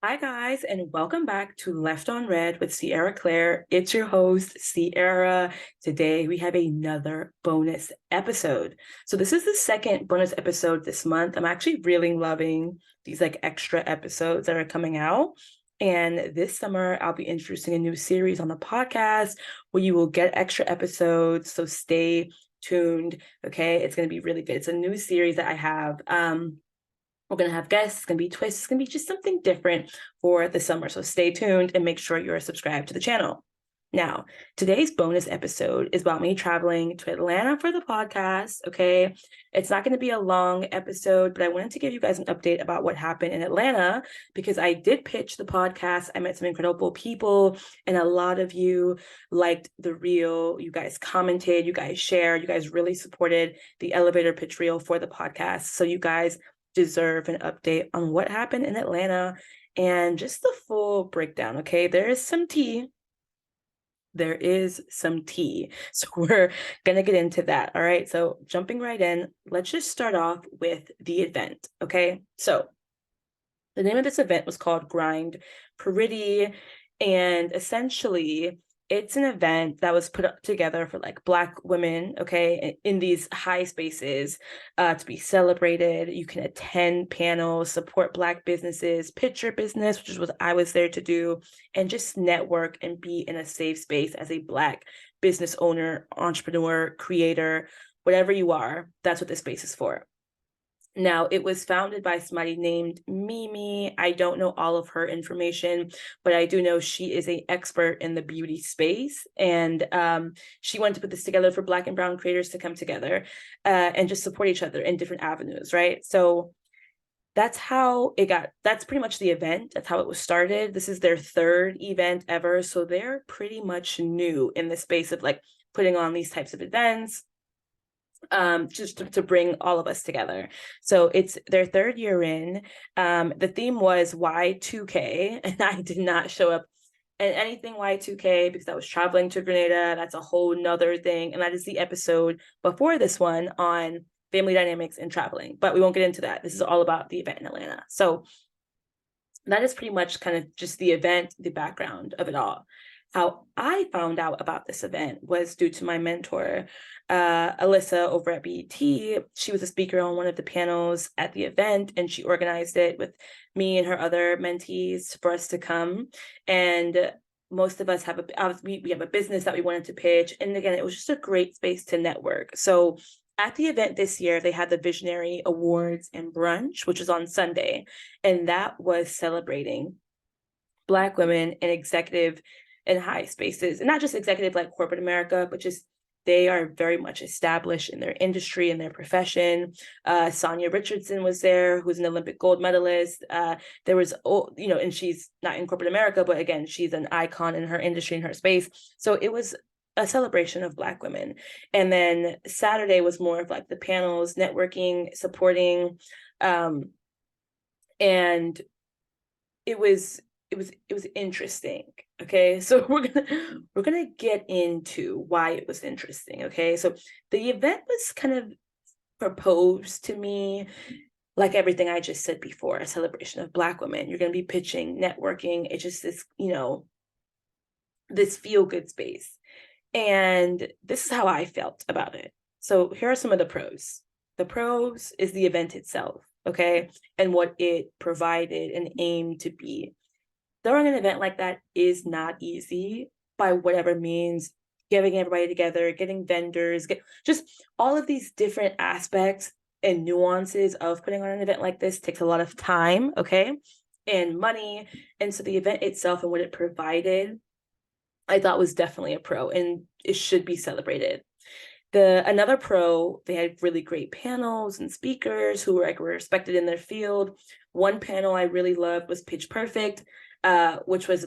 Hi, guys, and welcome back to Left on Red with Sierra Claire. It's your host, Sierra. Today, we have another bonus episode. So this is the second bonus episode this month. I'm actually really loving these extra episodes that are coming out. And this summer, I'll be introducing a new series on the podcast where you will get extra episodes. So stay tuned. Okay, it's going to be really good. It's a new series that I have. We're going to have guests, it's going to be twists, it's going to be just something different for the summer. So stay tuned and make sure you're subscribed to the channel. Now, today's bonus episode is about me traveling to Atlanta for the podcast, okay? It's not going to be a long episode, but I wanted to give you guys an update about what happened in Atlanta because I did pitch the podcast. I met some incredible people, and a lot of you liked the reel. You guys commented, you guys shared, you guys really supported the elevator pitch reel for the podcast. So you guys deserve an update on what happened in Atlanta and just the full breakdown, okay? There is some tea. So we're going to get into that, all right? So jumping right in, let's just start off with the event, okay? So the name of this event was called Grind Pretty, and essentially it's an event that was put up together for Black women, okay, in these high spaces to be celebrated. You can attend panels, support Black businesses, pitch your business, which is what I was there to do, and just network and be in a safe space as a Black business owner, entrepreneur, creator, whatever you are. That's what this space is for. Now, it was founded by somebody named Mimi. I don't know all of her information, but I do know she is an expert in the beauty space. And she wanted to put this together for Black and brown creators to come together and just support each other in different avenues, right? So that's how it got, that's pretty much the event. That's how it was started. This is their third event ever. So they're pretty much new in the space of putting on these types of events, just to bring all of us together. So it's their third year in. The theme was Y2K, and I did not show up in anything Y2K because I was traveling to Grenada. That's a whole nother thing. And that is the episode before this one on family dynamics and traveling. But we won't get into that. This is all about the event in Atlanta. So that is pretty much kind of just the event, the background of it all. How I found out about this event was due to my mentor, Alyssa over at BET. She was a speaker on one of the panels at the event, and she organized it with me and her other mentees for us to come. And most of us have we have a business that we wanted to pitch. And again, it was just a great space to network. So at the event this year, they had the Visionary Awards and Brunch, which was on Sunday, and that was celebrating Black women in executive and high spaces, and not just executive like corporate America, but just they are very much established in their industry and their profession. Sonia Richardson was there, who's an Olympic gold medalist. There was, and she's not in corporate America, but again, she's an icon in her industry, in her space. So it was a celebration of Black women. And then Saturday was more of the panels, networking, supporting, and it was interesting. Okay, so we're gonna get into why it was interesting. Okay, so the event was kind of proposed to me like everything I just said before, a celebration of Black women. You're gonna be pitching, networking. It's just this, this feel-good space. And this is how I felt about it. So here are some of the pros. The pros is the event itself, okay, and what it provided and aimed to be. Throwing an event like that is not easy by whatever means, getting everybody together, getting vendors, just all of these different aspects and nuances of putting on an event like this takes a lot of time, okay, and money. And so the event itself and what it provided, I thought was definitely a pro, and it should be celebrated. Another pro, they had really great panels and speakers who were respected in their field. One panel I really loved was Pitch Perfect, which was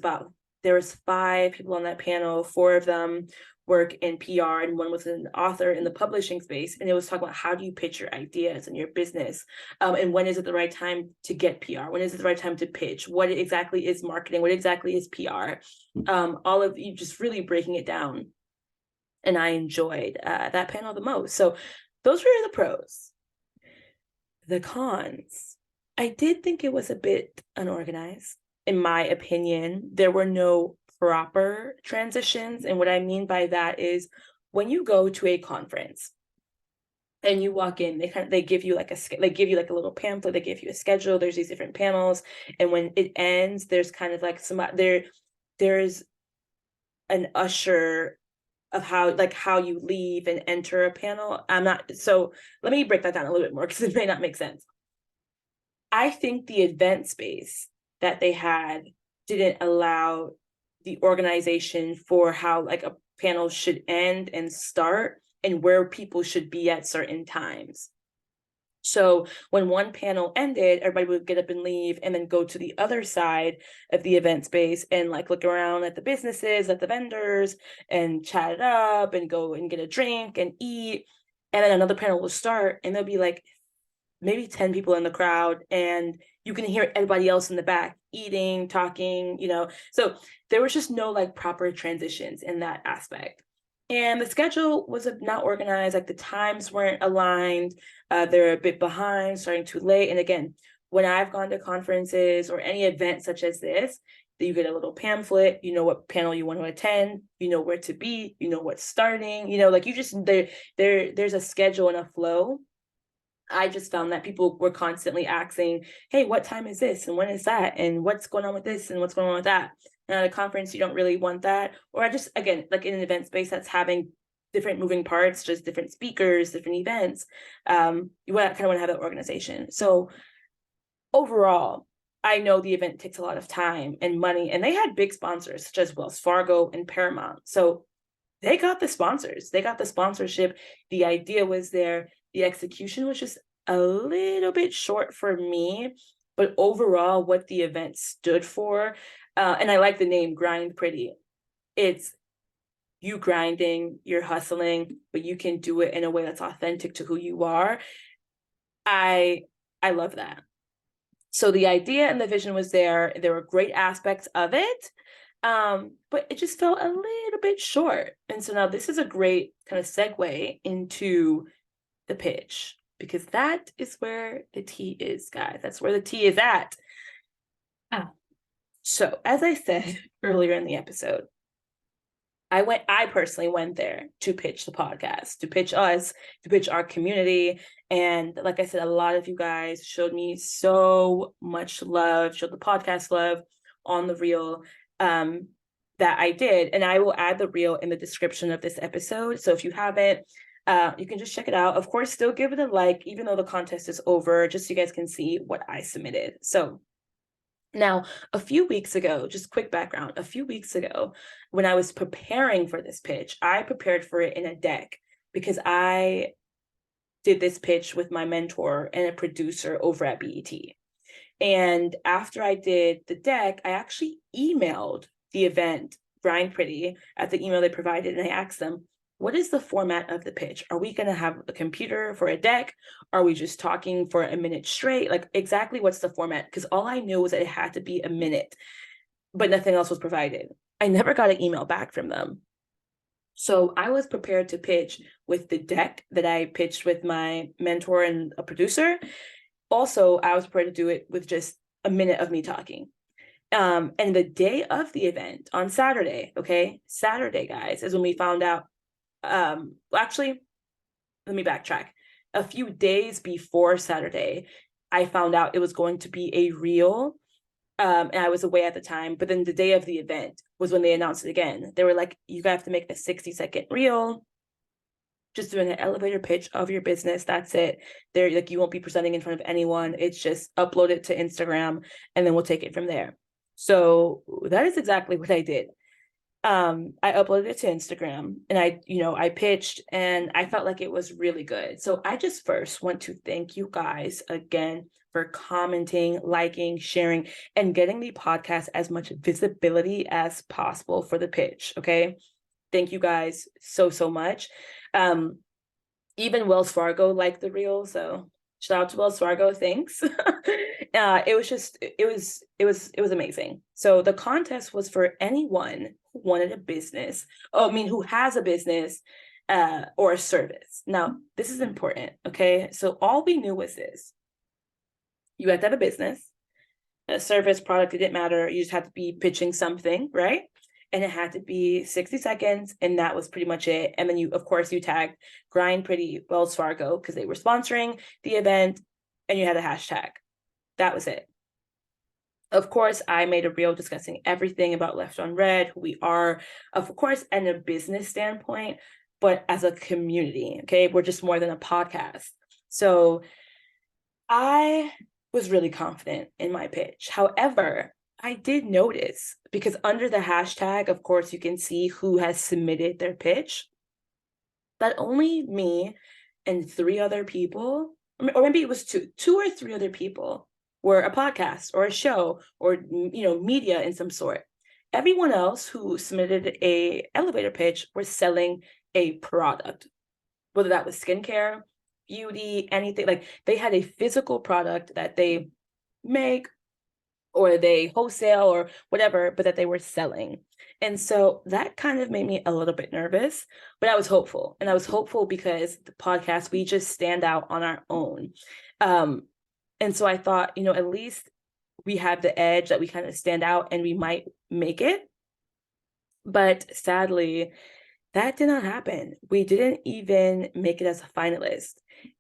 there was 5 people on that panel. 4 of them work in PR, and one was an author in the publishing space. And it was talking about how do you pitch your ideas and your business, and when is it the right time to get PR? When is it the right time to pitch? What exactly is marketing? What exactly is PR? All of you just really breaking it down. And I enjoyed that panel the most. So those were the pros. The cons, I did think it was a bit unorganized. in my opinion, there were no proper transitions. And what I mean by that is when you go to a conference and you walk in, they give you like a little pamphlet, they give you a schedule, there's these different panels, and when it ends, there's kind of like there's an usher of how you leave and enter a panel. So let me break that down a little bit more because it may not make sense. I think the event space that they had didn't allow the organization for how like a panel should end and start and where people should be at certain times. So when one panel ended, everybody would get up and leave and then go to the other side of the event space and like look around at the businesses, at the vendors, and chat it up and go and get a drink and eat. And then another panel will start and there'll be like maybe 10 people in the crowd and you can hear everybody else in the back eating, talking, so there was just no like proper transitions in that aspect. And the schedule was not organized, like the times weren't aligned. They're a bit behind, starting too late. And again, when I've gone to conferences or any event such as this, you get a little pamphlet, you know what panel you want to attend, you know where to be, you know what's starting, like you just, there's a schedule and a flow. I just found that people were constantly asking, hey, what time is this? And when is that? And what's going on with this? And what's going on with that? And at a conference, you don't really want that. Or I just, again, like in an event space that's having different moving parts, just different speakers, different events, you kind of want to have that organization. So overall, I know the event takes a lot of time and money, and they had big sponsors such as Wells Fargo and Paramount. So they got the sponsors, they got the sponsorship. The idea was there. The execution was just a little bit short for me, but overall what the event stood for, and I like the name Grind Pretty. It's you grinding, you're hustling, but you can do it in a way that's authentic to who you are. I love that. So the idea and the vision was there. There were great aspects of it, but it just felt a little bit short. And so now this is a great kind of segue into the pitch, because that is where the tea is, guys. That's where the tea is at. So as I said earlier in the episode, I personally went there to pitch the podcast, to pitch us, to pitch our community. And like I said, a lot of you guys showed me so much love, showed the podcast love on the reel that I did. And I will add the reel in the description of this episode. So if you haven't, you can just check it out. Of course, still give it a like, even though the contest is over, just so you guys can see what I submitted. So now, a few weeks ago, just quick background, a few weeks ago, when I was preparing for this pitch, I prepared for it in a deck because I did this pitch with my mentor and a producer over at BET. And after I did the deck, I actually emailed the event, Grind Pretty, at the email they provided, and I asked them, what is the format of the pitch? Are we going to have a computer for a deck? Are we just talking for a minute straight? Like exactly what's the format? Because all I knew was that it had to be a minute, but nothing else was provided. I never got an email back from them. So I was prepared to pitch with the deck that I pitched with my mentor and a producer. Also, I was prepared to do it with just a minute of me talking. And the day of the event on Saturday, Saturday, guys, is when we found out. Actually, let me backtrack. A few days before Saturday, I found out it was going to be a reel. And I was away at the time, but then the day of the event was when they announced it again. They were like, you have to make a 60-second reel, just doing an elevator pitch of your business. That's it. They're like, you won't be presenting in front of anyone. It's just upload it to Instagram and then we'll take it from there. So that is exactly what I did. I uploaded it to Instagram and I pitched and I felt like it was really good. So I just first want to thank you guys again for commenting, liking, sharing, and getting the podcast as much visibility as possible for the pitch. Okay. Thank you guys so much. Even Wells Fargo liked the reel. So shout out to Wells Fargo. Thanks. It was amazing. So the contest was for anyone who wanted a business. Who has a business or a service. Now, this is important. Okay. So all we knew was this. You had to have a business a service, product, it didn't matter. You just had to be pitching something, right? And it had to be 60 seconds, and that was pretty much it. And then you, of course, you tagged Grind Pretty Wells Fargo because they were sponsoring the event, and you had a hashtag. That was it. Of course, I made a reel discussing everything about Left on Red, who we are, of course, and a business standpoint, but as a community, okay? We're just more than a podcast. So I was really confident in my pitch. However, I did notice, because under the hashtag, of course, you can see who has submitted their pitch, that only me and 3 other people, or maybe it was two or three other people, were a podcast or a show or media in some sort. Everyone else who submitted a elevator pitch were selling a product, whether that was skincare, beauty, anything. Like, they had a physical product that they make or they wholesale or whatever, but that they were selling. And so that kind of made me a little bit nervous, but I was hopeful. And I was hopeful because the podcast, we just stand out on our own. And so I thought, at least we have the edge, that we kind of stand out and we might make it. But sadly, that did not happen. We didn't even make it as a finalist.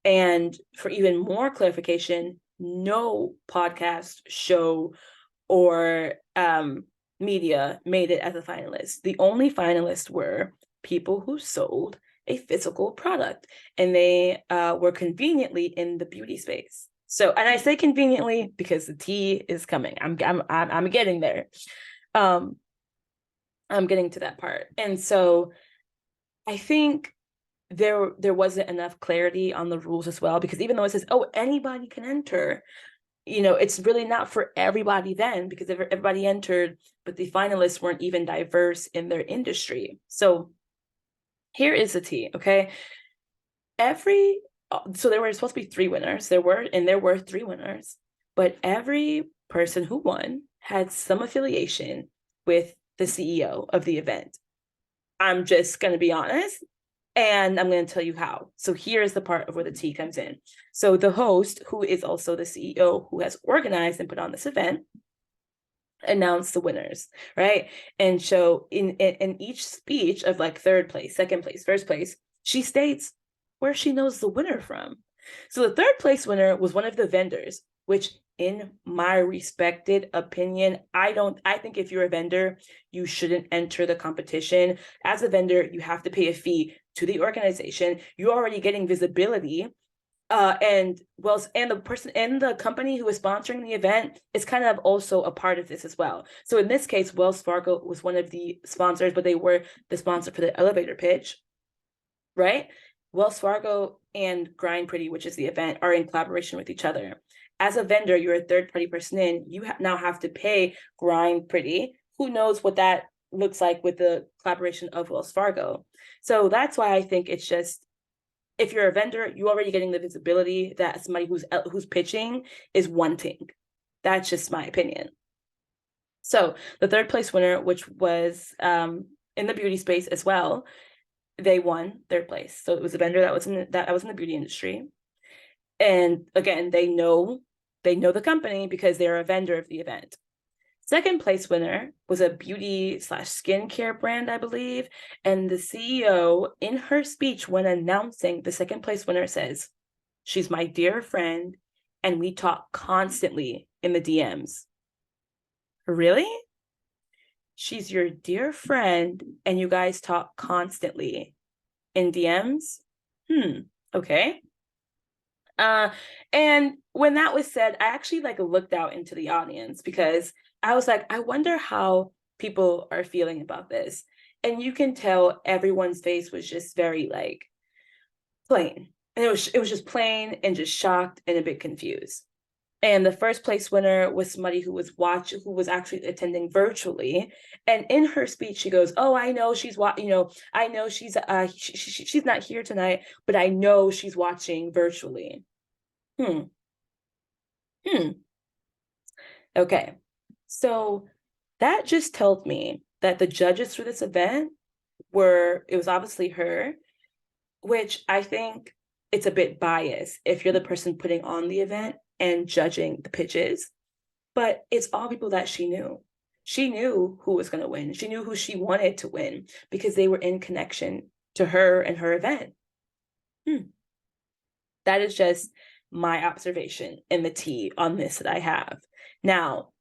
And for even more clarification, no podcast, show, or media made it as a finalist. The only finalists were people who sold a physical product, and they were conveniently in the beauty space. So, and I say conveniently because the tea is coming. I'm getting there. I'm getting to that part. And so I think there wasn't enough clarity on the rules as well, because even though it says, oh, anybody can enter, it's really not for everybody then, because everybody entered, but the finalists weren't even diverse in their industry. So here is the tea, okay? So there were supposed to be 3 winners. There were 3 winners, but every person who won had some affiliation with the CEO of the event. I'm just going to be honest, and I'm going to tell you how. So here's the part of where the tea comes in. So the host, who is also the CEO who has organized and put on this event, announced the winners, right? And so in each speech of like 3rd place, 2nd place, 1st place, she states where she knows the winner from. So the 3rd place winner was one of the vendors, which, in my respected opinion, I think if you're a vendor, you shouldn't enter the competition. As a vendor, you have to pay a fee to the organization. You're already getting visibility. And the person and the company who is sponsoring the event is kind of also a part of this as well. So in this case, Wells Fargo was one of the sponsors, but they were the sponsor for the elevator pitch, right? Wells Fargo and Grind Pretty, which is the event, are in collaboration with each other. As a vendor, you're a 3rd-party person in, you now have to pay Grind Pretty. Who knows what that looks like with the collaboration of Wells Fargo? So that's why I think it's just, if you're a vendor, you're already getting the visibility that somebody who's pitching is wanting. That's just my opinion. So the 3rd place winner, which was in the beauty space as well, they won 3rd place. So it was a vendor that was in the beauty industry. And again, they know the company because they're a vendor of the event. 2nd place winner was a beauty/skincare brand, I believe. And the CEO, in her speech when announcing the 2nd place winner, says, "She's my dear friend, and we talk constantly in the DMs." Really? She's your dear friend, and you guys talk constantly in DMs? Okay. And when that was said, I actually looked out into the audience, because I was like, I wonder how people are feeling about this. And you can tell everyone's face was just very plain. And it was just plain and just shocked and a bit confused. And the 1st place winner was somebody who was actually attending virtually. And in her speech, she goes, "Oh, I know I know she's not here tonight, but I know she's watching virtually." Okay. So that just tells me that the judges for this event it was obviously her, which I think it's a bit biased if you're the person putting on the event and judging the pitches. but it's all people that she knew. She knew who was going to win. She knew who she wanted to win because they were in connection to her and her event. That is just my observation and the tea on this that I have. Now,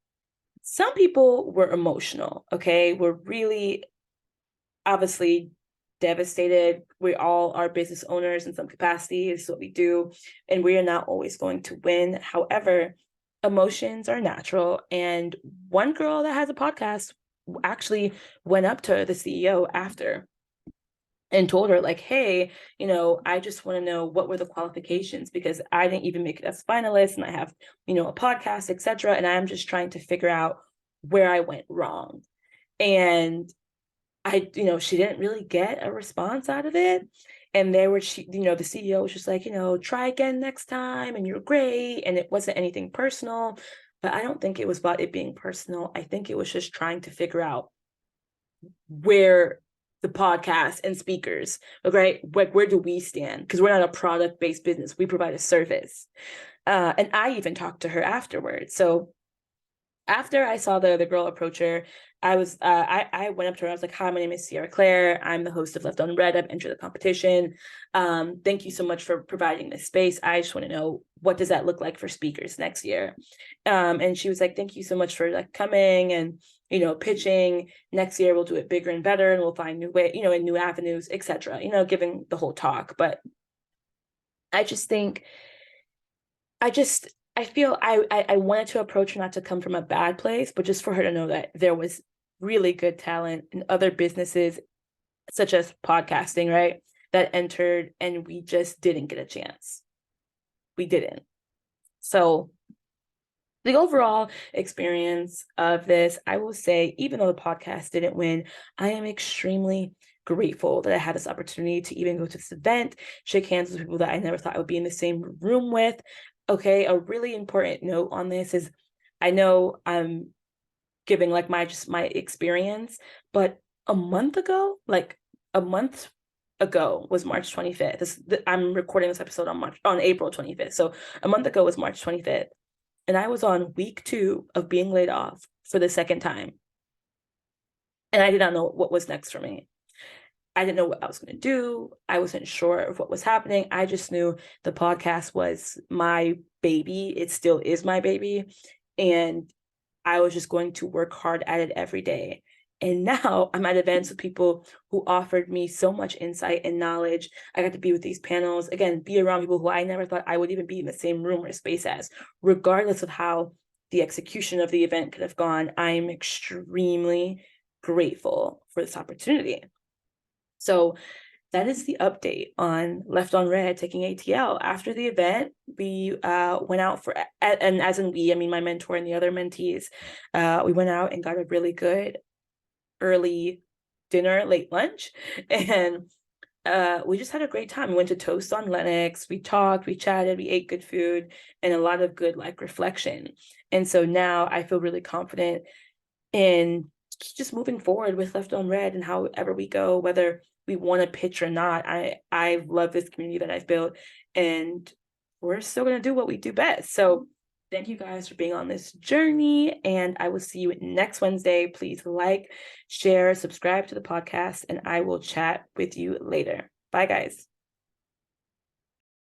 some people were emotional, okay? We're really obviously devastated. We all are business owners in some capacity. It's what we do, and we are not always going to win. However, emotions are natural. And one girl that has a podcast actually went up to the CEO after and told her, like, hey, I just want to know what were the qualifications, because I didn't even make it as finalist, and I have, a podcast, etc. And I'm just trying to figure out where I went wrong. And she didn't really get a response out of it. And the CEO was just like, try again next time, and you're great. And it wasn't anything personal, but I don't think it was about it being personal. I think it was just trying to figure out where the podcast and speakers, right? Where do we stand? Because we're not a product-based business. We provide a service. And I even talked to her afterwards. So after I saw the girl approach her, I went up to her. I was like, hi, my name is Sierra Claire. I'm the host of Left on Red. I've entered the competition. Thank you so much for providing this space. I just want to know, what does that look like for speakers next year? And she was like, thank you so much for coming and, pitching. Next year we'll do it bigger and better, and we'll find new way, and new avenues, etc. Giving the whole talk. But I just think, I feel I wanted to approach her not to come from a bad place, but just for her to know that there was really good talent in other businesses, such as podcasting, right, that entered, and we just didn't get a chance. We didn't. So the overall experience of this, I will say, even though the podcast didn't win, I am extremely grateful that I had this opportunity to even go to this event, shake hands with people that I never thought I would be in the same room with. Okay, a really important note on this is, I know I'm giving my experience, but a month ago was March 25th. I'm recording this episode on April 25th. So a month ago was March 25th. And I was on week 2 of being laid off for the second time. And I did not know what was next for me. I didn't know what I was going to do. I wasn't sure of what was happening. I just knew the podcast was my baby. It still is my baby. And I was just going to work hard at it every day. And now I'm at events with people who offered me so much insight and knowledge. I got to be with these panels, again, be around people who I never thought I would even be in the same room or space as, regardless of how the execution of the event could have gone. I'm extremely grateful for this opportunity. So that is the update on Left on Red taking ATL. After the event, we went out and as in we, I mean my mentor and the other mentees, we went out and got a really good early dinner, late lunch, and we just had a great time. We went to Toast on Lennox. We talked, we chatted, we ate good food, and a lot of good reflection. And so now I feel really confident in just moving forward with Left on Red, and however we go, whether we want to pitch or not. I love this community that I've built, and we're still going to do what we do best. So thank you guys for being on this journey, and I will see you next Wednesday. Please share, subscribe to the podcast, and I will chat with you later. Bye, guys.